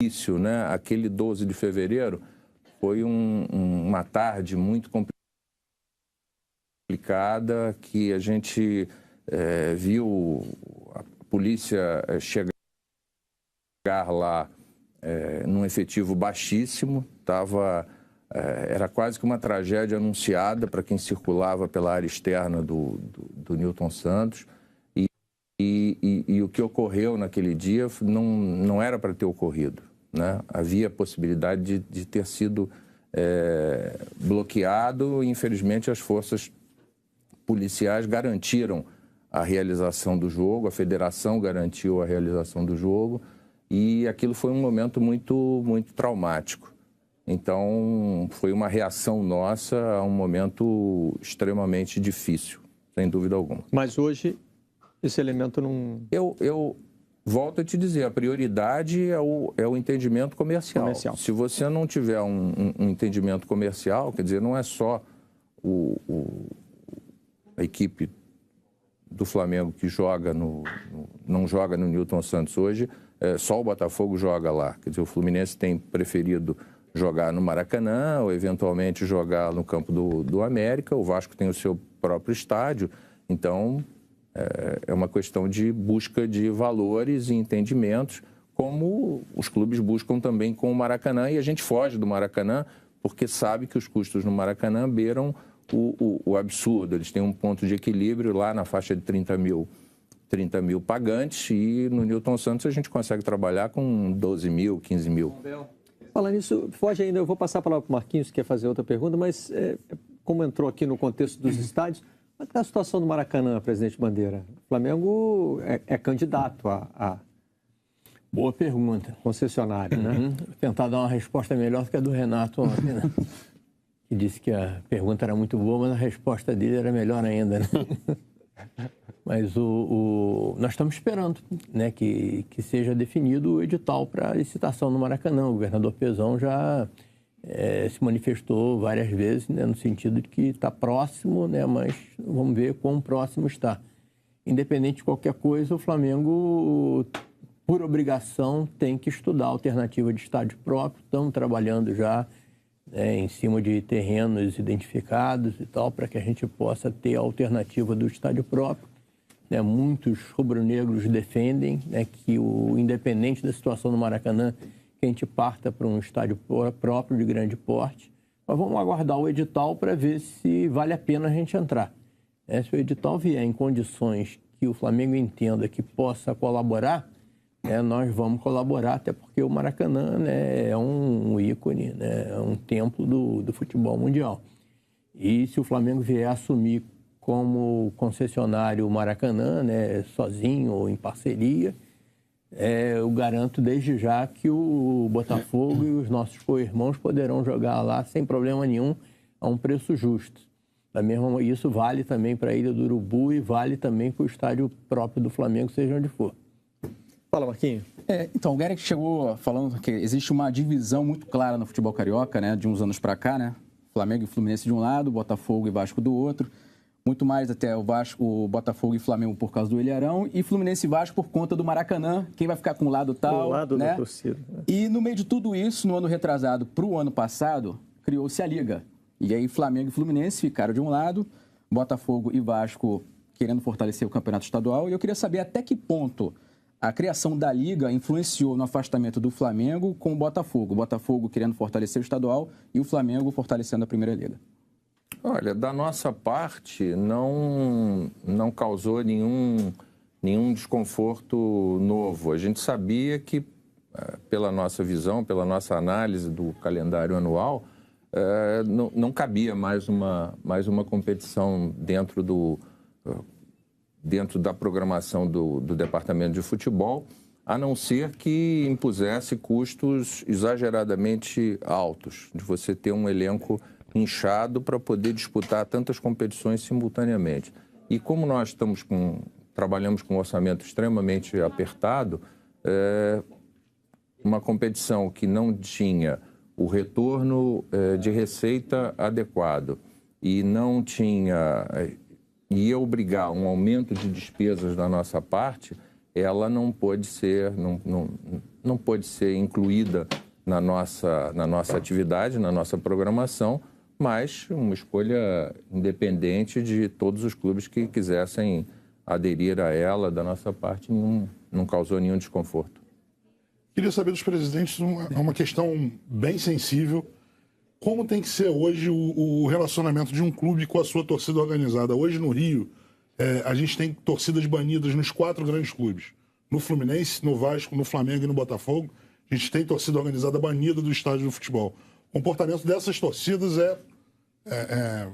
início, né? Aquele 12 de fevereiro foi uma tarde muito complicada, que a gente viu a polícia chegar lá num efetivo baixíssimo, era quase que uma tragédia anunciada para quem circulava pela área externa do Newton Santos. E o que ocorreu naquele dia não era para ter ocorrido, né? Havia a possibilidade de ter sido bloqueado e, infelizmente, as forças policiais garantiram a realização do jogo, a federação garantiu a realização do jogo, e aquilo foi um momento muito, muito traumático. Então, foi uma reação nossa a um momento extremamente difícil, sem dúvida alguma. Mas hoje esse elemento não... Eu volto a te dizer, a prioridade é o entendimento comercial. Se você não tiver um entendimento comercial, quer dizer, não é só a equipe do Flamengo que não joga no Newton Santos hoje, só o Botafogo joga lá. Quer dizer, o Fluminense tem preferido jogar no Maracanã ou eventualmente jogar no campo do América. O Vasco tem o seu próprio estádio. Então, é uma questão de busca de valores e entendimentos, como os clubes buscam também com o Maracanã, e a gente foge do Maracanã porque sabe que os custos no Maracanã beiram o absurdo. Eles têm um ponto de equilíbrio lá na faixa de 30 mil pagantes, e no Newton Santos a gente consegue trabalhar com 12 mil, 15 mil. Falando nisso, foge ainda, eu vou passar a palavra para o Marquinhos, que quer fazer outra pergunta, mas como entrou aqui no contexto dos estádios, como é a situação do Maracanã, presidente Bandeira? O Flamengo é candidato a Boa pergunta. Concessionário, né? Vou tentar dar uma resposta melhor do que a do Renato ontem, né? Que disse que a pergunta era muito boa, mas a resposta dele era melhor ainda, né? Mas nós estamos esperando, né, que seja definido o edital para licitação no Maracanã. O governador Pezão já se manifestou várias vezes, né, no sentido de que está próximo, né, mas vamos ver quão próximo está. Independente de qualquer coisa, o Flamengo, por obrigação, tem que estudar a alternativa de estádio próprio. Estamos trabalhando já em cima de terrenos identificados e tal, para que a gente possa ter a alternativa do estádio próprio. Muitos rubro-negros defendem, né, que independente da situação no Maracanã, que a gente parta para um estádio próprio de grande porte. Mas vamos aguardar o edital para ver se vale a pena a gente entrar. Se o edital vier em condições que o Flamengo entenda que possa colaborar, nós vamos colaborar, até porque o Maracanã, né, é um ícone, né, é um templo do futebol mundial. E se o Flamengo vier assumir como concessionário o Maracanã, né, sozinho ou em parceria, eu garanto desde já que o Botafogo e os nossos co-irmãos poderão jogar lá sem problema nenhum, a um preço justo. Isso vale também para a Ilha do Urubu e vale também para o estádio próprio do Flamengo, seja onde for. Fala, Marquinhos. Então, o Guerra chegou falando que existe uma divisão muito clara no futebol carioca, né, de uns anos para cá, né? Flamengo e Fluminense de um lado, Botafogo e Vasco do outro. Muito mais até o Botafogo e Flamengo por causa do Ilharão, e Fluminense e Vasco por conta do Maracanã, quem vai ficar com o lado tal, o lado, né, da torcida. E no meio de tudo isso, no ano retrasado para o ano passado, criou-se a Liga. E aí Flamengo e Fluminense ficaram de um lado, Botafogo e Vasco querendo fortalecer o campeonato estadual, e eu queria saber até que ponto a criação da Liga influenciou no afastamento do Flamengo com o Botafogo querendo fortalecer o estadual e o Flamengo fortalecendo a Primeira Liga. Olha, da nossa parte, não causou nenhum desconforto novo. A gente sabia que, pela nossa visão, pela nossa análise do calendário anual, não cabia mais uma competição dentro da programação do Departamento de Futebol, a não ser que impusesse custos exageradamente altos, de você ter um elenco inchado para poder disputar tantas competições simultaneamente. E como nós trabalhamos com um orçamento extremamente apertado, uma competição que não tinha o retorno de receita adequado e não tinha... ia obrigar um aumento de despesas da nossa parte, ela não pôde ser, não pôde ser incluída na nossa atividade, na nossa programação, mas uma escolha independente de todos os clubes que quisessem aderir a ela. Da nossa parte, não causou nenhum desconforto. Queria saber dos presidentes uma questão bem sensível. Como tem que ser hoje o relacionamento de um clube com a sua torcida organizada? Hoje no Rio, a gente tem torcidas banidas nos 4 grandes clubes. No Fluminense, no Vasco, no Flamengo e no Botafogo, a gente tem torcida organizada banida do estádio do futebol. O comportamento dessas torcidas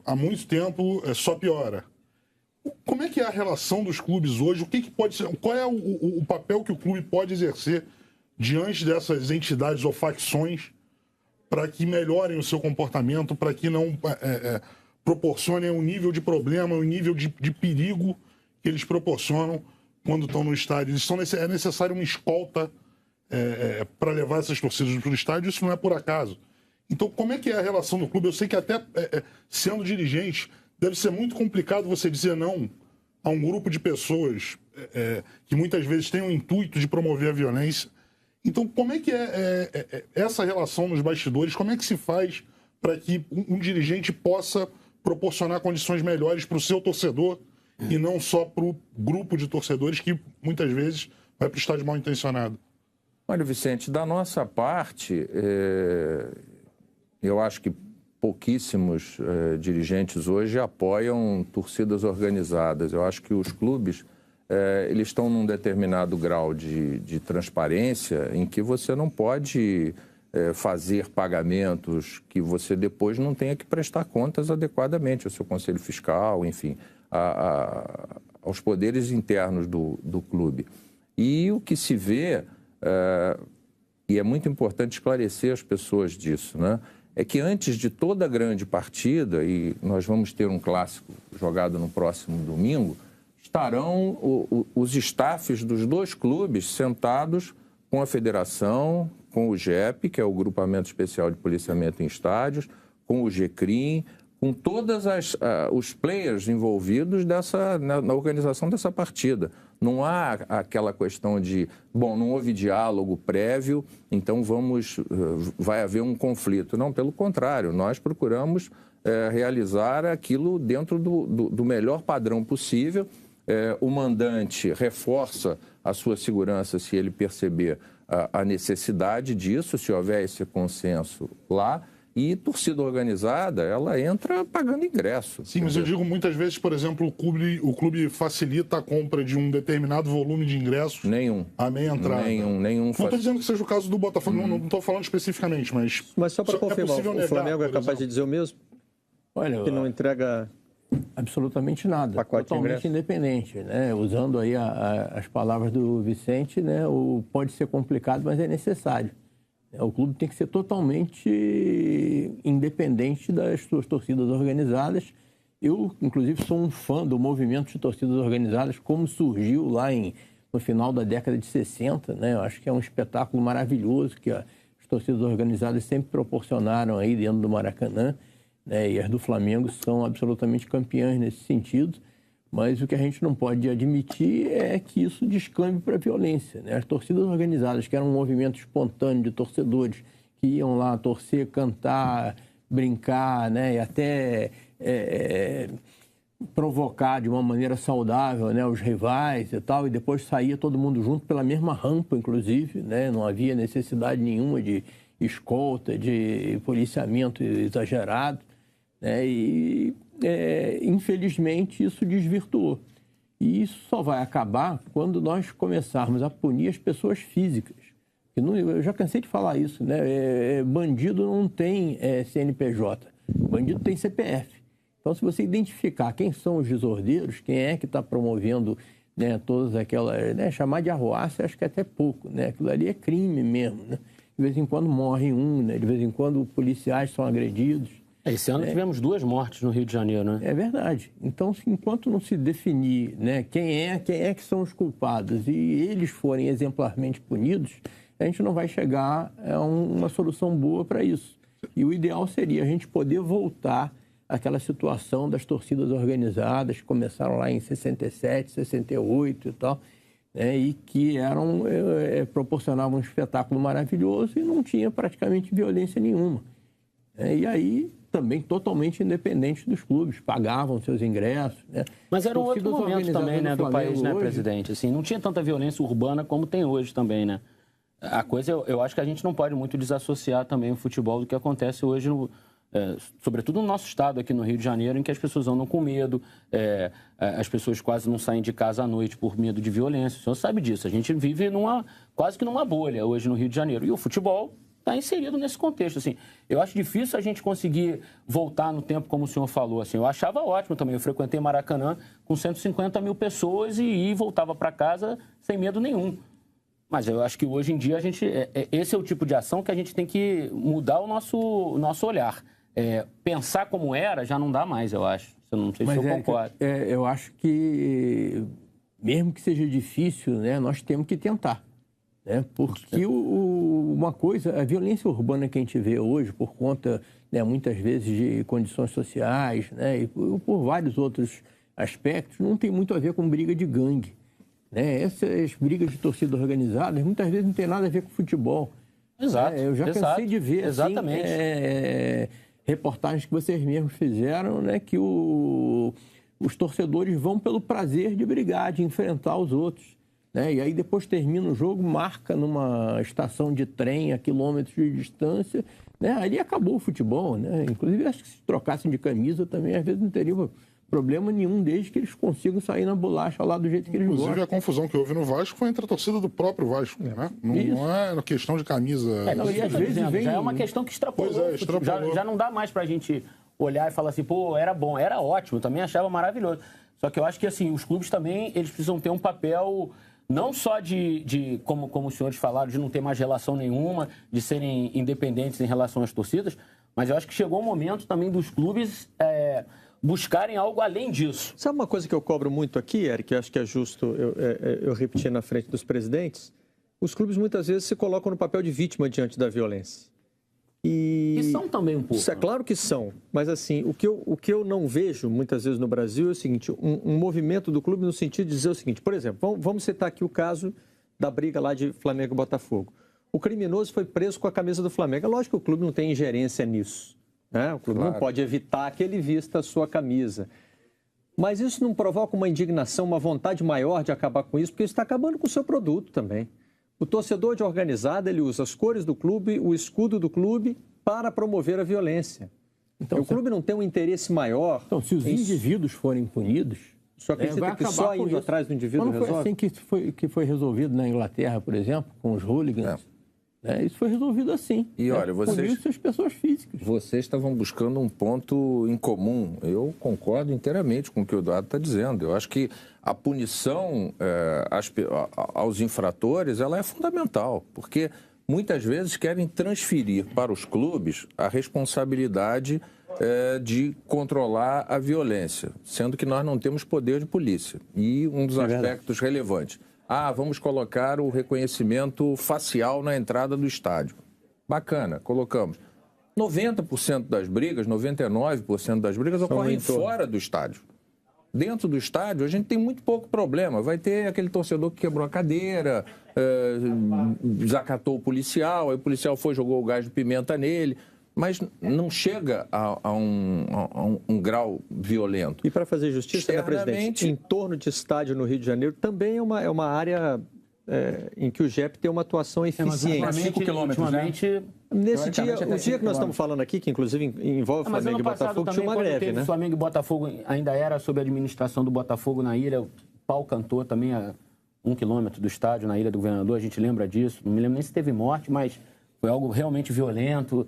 há muito tempo só piora. Como é que é a relação dos clubes hoje? O que pode ser? Qual é o papel que o clube pode exercer diante dessas entidades ou facções para que melhorem o seu comportamento, para que não proporcionem um nível de problema, um nível de perigo que eles proporcionam quando estão no estádio? É necessário uma escolta para levar essas torcidas para o estádio, isso não é por acaso. Então, como é que é a relação do clube? Eu sei que até sendo dirigente, deve ser muito complicado você dizer não a um grupo de pessoas que muitas vezes têm o intuito de promover a violência. Então, como é que é essa relação nos bastidores? Como é que se faz para que um dirigente possa proporcionar condições melhores para o seu torcedor e não só para o grupo de torcedores que muitas vezes vai para o estádio mal intencionado? Olha, Vicente, da nossa parte, eu acho que pouquíssimos dirigentes hoje apoiam torcidas organizadas. Eu acho que os clubes eles estão num determinado grau de transparência em que você não pode fazer pagamentos que você depois não tenha que prestar contas adequadamente ao seu conselho fiscal, enfim, aos poderes internos do clube. E o que se vê, e é muito importante esclarecer as pessoas disso, né? É que antes de toda grande partida, e nós vamos ter um clássico jogado no próximo domingo, estarão os staffs dos 2 clubes sentados com a federação, com o GEP, que é o Grupamento Especial de Policiamento em Estádios, com o GCRIM, com todos os players envolvidos na organização dessa partida. Não há aquela questão de, não houve diálogo prévio, então vai haver um conflito. Não, pelo contrário, nós procuramos realizar aquilo dentro do melhor padrão possível. O mandante reforça a sua segurança se ele perceber a necessidade disso, se houver esse consenso lá. E torcida organizada, ela entra pagando ingresso. Sim, mas eu digo muitas vezes, por exemplo, o clube facilita a compra de um determinado volume de ingressos. A meia entrada. Nenhum. Não estou dizendo que seja o caso do Botafogo, não estou falando especificamente, mas... Mas só para confirmar, o Flamengo é capaz de dizer o mesmo? Olha, que não entrega absolutamente nada, totalmente independente, né? Usando aí as palavras do Vicente, né? Pode ser complicado, mas é necessário. O clube tem que ser totalmente independente das suas torcidas organizadas. Eu, inclusive, sou um fã do movimento de torcidas organizadas, como surgiu lá no final da década de 60, né? Eu acho que é um espetáculo maravilhoso que as torcidas organizadas sempre proporcionaram aí dentro do Maracanã, né? E as do Flamengo são absolutamente campeãs nesse sentido. Mas o que a gente não pode admitir é que isso descambe para a violência, né? As torcidas organizadas, que eram um movimento espontâneo de torcedores que iam lá torcer, cantar, brincar, né? E até provocar de uma maneira saudável, né? Os rivais e tal, e depois saía todo mundo junto pela mesma rampa, inclusive, né? Não havia necessidade nenhuma de escolta, de policiamento exagerado, né? E infelizmente, isso desvirtuou. E isso só vai acabar quando nós começarmos a punir as pessoas físicas. Eu já cansei de falar isso, né? Bandido não tem CNPJ, bandido tem CPF. Então, se você identificar quem são os desordeiros, quem é que está promovendo, né, todas aquelas... Né, chamar de arruaça, acho que é até pouco, né? Aquilo ali é crime mesmo, né? De vez em quando morre um, né? De vez em quando policiais são agredidos. Esse ano tivemos 2 mortes no Rio de Janeiro, né? É verdade. Então, enquanto não se definir, né, quem é que são os culpados e eles forem exemplarmente punidos, a gente não vai chegar a uma solução boa para isso. E o ideal seria a gente poder voltar àquela situação das torcidas organizadas que começaram lá em 67, 68 e tal, e que proporcionavam um espetáculo maravilhoso e não tinha praticamente violência nenhuma. E aí também totalmente independentes dos clubes, pagavam seus ingressos. Né? Mas era um outro momento também, né, do país, né, presidente? Assim, não tinha tanta violência urbana como tem hoje também, né? A coisa, eu acho que a gente não pode muito desassociar também o futebol do que acontece hoje, sobretudo no nosso estado aqui no Rio de Janeiro, em que as pessoas andam com medo, as pessoas quase não saem de casa à noite por medo de violência. O senhor sabe disso. A gente vive quase que numa bolha hoje no Rio de Janeiro. E o futebol está inserido nesse contexto. Assim, eu acho difícil a gente conseguir voltar no tempo, como o senhor falou. Assim, eu achava ótimo também. Eu frequentei Maracanã com 150 mil pessoas e voltava para casa sem medo nenhum. Mas eu acho que hoje em dia esse é o tipo de ação que a gente tem que mudar o nosso olhar. Pensar como era já não dá mais, eu acho. Eu não sei se eu concordo. Eu acho que, mesmo que seja difícil, né, nós temos que tentar. Porque uma coisa, a violência urbana que a gente vê hoje, por conta, né, muitas vezes, de condições sociais, né, e por vários outros aspectos, não tem muito a ver com briga de gangue. Né? Essas brigas de torcida organizadas muitas vezes não tem nada a ver com futebol. Exato. Eu já cansei de ver exatamente. Reportagens que vocês mesmos fizeram, né, que os torcedores vão pelo prazer de brigar, de enfrentar os outros. Né? E aí depois termina o jogo, marca numa estação de trem a quilômetros de distância. Né? Ali acabou o futebol. Né? Inclusive, acho que se trocassem de camisa também, às vezes não teriam problema nenhum, desde que eles consigam sair na bolacha lá do jeito que eles gostam. Inclusive, a confusão que houve no Vasco foi entre a torcida do próprio Vasco, né? Não é uma questão de camisa. E às vezes já é uma questão que extrapolou. Extrapolou. Já não dá mais pra gente olhar e falar assim, pô, era bom, era ótimo, também achava maravilhoso. Só que eu acho que, assim, os clubes também, eles precisam ter um papel, não só como os senhores falaram, de não ter mais relação nenhuma, de serem independentes em relação às torcidas, mas eu acho que chegou o momento também dos clubes buscarem algo além disso. Sabe uma coisa que eu cobro muito aqui, Eric, eu acho que é justo eu repetir na frente dos presidentes? Os clubes muitas vezes se colocam no papel de vítima diante da violência. E são também um pouco. Isso é claro que são, mas assim, o que eu não vejo muitas vezes no Brasil é o seguinte, um movimento do clube no sentido de dizer o seguinte, por exemplo, vamos citar aqui o caso da briga lá de Flamengo e Botafogo. O criminoso foi preso com a camisa do Flamengo. É lógico que o clube não tem ingerência nisso. Né? O clube não pode evitar que ele vista a sua camisa. Mas isso não provoca uma indignação, uma vontade maior de acabar com isso, porque isso está acabando com o seu produto também. O torcedor de organizada, ele usa as cores do clube, o escudo do clube, para promover a violência. Então, o clube não tem um interesse maior... Então, se os indivíduos forem punidos... Só acredita que só indo atrás do indivíduo resolve? Não foi assim que foi resolvido na Inglaterra, por exemplo, com os hooligans. Isso foi resolvido assim. E olha, puniu-se as pessoas físicas. Vocês estavam buscando um ponto em comum. Eu concordo inteiramente com o que o Eduardo está dizendo. Eu acho que a punição aos infratores ela é fundamental, porque muitas vezes querem transferir para os clubes a responsabilidade de controlar a violência, sendo que nós não temos poder de polícia. E um dos aspectos relevantes... vamos colocar o reconhecimento facial na entrada do estádio. Bacana, colocamos. 90% das brigas, 99% das brigas ocorrem fora do estádio. Dentro do estádio, a gente tem muito pouco problema. Vai ter aquele torcedor que quebrou a cadeira, desacatou o policial, aí o policial jogou o gás de pimenta nele. Mas não chega a um grau violento. E para fazer justiça, né, presidente, em torno de estádio no Rio de Janeiro também é uma área em que o JEP tem uma atuação eficiente. Mas 5 quilômetros, Nesse dia, o dia que nós estamos falando aqui, que inclusive envolve Flamengo e Botafogo, tinha uma greve, né? Flamengo e Botafogo ainda era sob a administração do Botafogo na ilha, o pau cantou também a 1 quilômetro do estádio, na Ilha do Governador, a gente lembra disso. Não me lembro nem se teve morte, mas foi algo realmente violento.